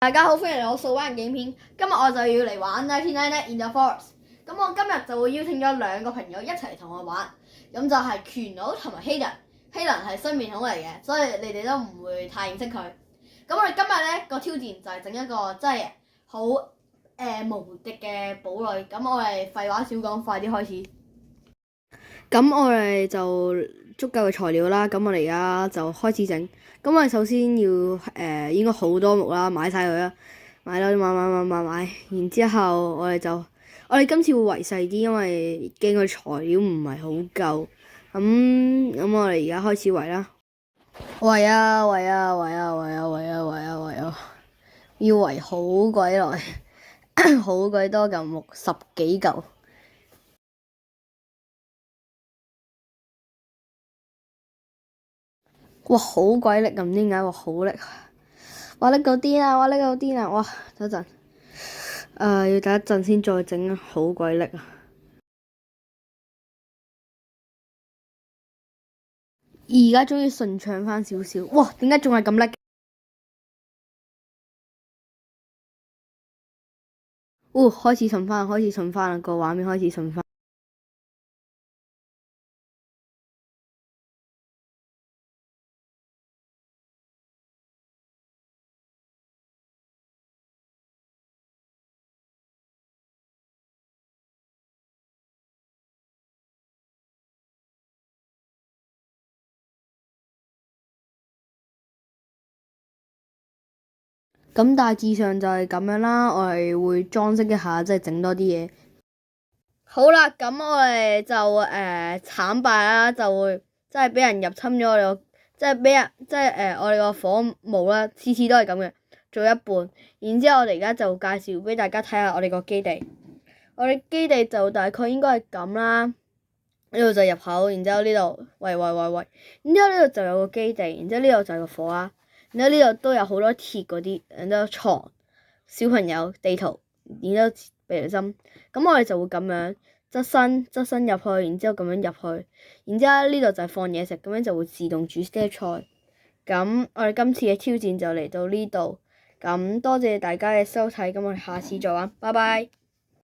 大家好，歡迎嚟我數灣影片。今日我就要嚟玩99 Nights in the Forest。咁我今日就會邀請咗兩個朋友一齊同我玩，咁就係權佬同埋希仁。希仁係新面孔嚟嘅，所以你哋都唔會太認識佢。咁我哋今日咧個挑戰就係整一個真係好無敵嘅堡壘。咁我哋廢話少講，快啲開始。咁我哋就足夠嘅材料啦，咁我哋而家就開始整。咁我哋首先要應該好多木啦，買晒佢啦，買，然之後我哋今次會圍細啲，因為驚佢材料唔係好夠。咁我哋而家開始圍啦。圍啊，要圍好鬼耐，好鬼多嚿木，10幾嚿。哇，好鬼力咁，點解？哇，好力！哇，力到癲啊！哇，等陣，要等一陣先再整啊，好鬼力啊！而家終於順暢翻少少，哇！點解仲係咁叻？開始順翻啦，個畫面開始順翻。咁大致上就係咁樣啦，我哋會裝飾一下，即係整多啲嘢。好啦，咁我哋就慘敗啦，就會即係俾人入侵咗我哋個，我哋個火爐啦，次次都係咁嘅，做一半。然之後我哋而家就介紹俾大家睇下我哋個基地。我哋基地就大概應該係咁啦，呢度就入口，然之後呢度喂，然之後呢度就有個基地，然之後呢度就係個火啦，然之後呢度都有好多鐵嗰啲，然之後床、小朋友、地圖，然之後避雷針，咁我哋就會咁樣側身入去，然之後咁樣入去，然之後呢度就係放嘢食，咁樣就會自動煮啲菜。咁我哋今次嘅挑戰就嚟到呢度，咁多謝大家嘅收睇，咁我哋下次再玩，拜拜。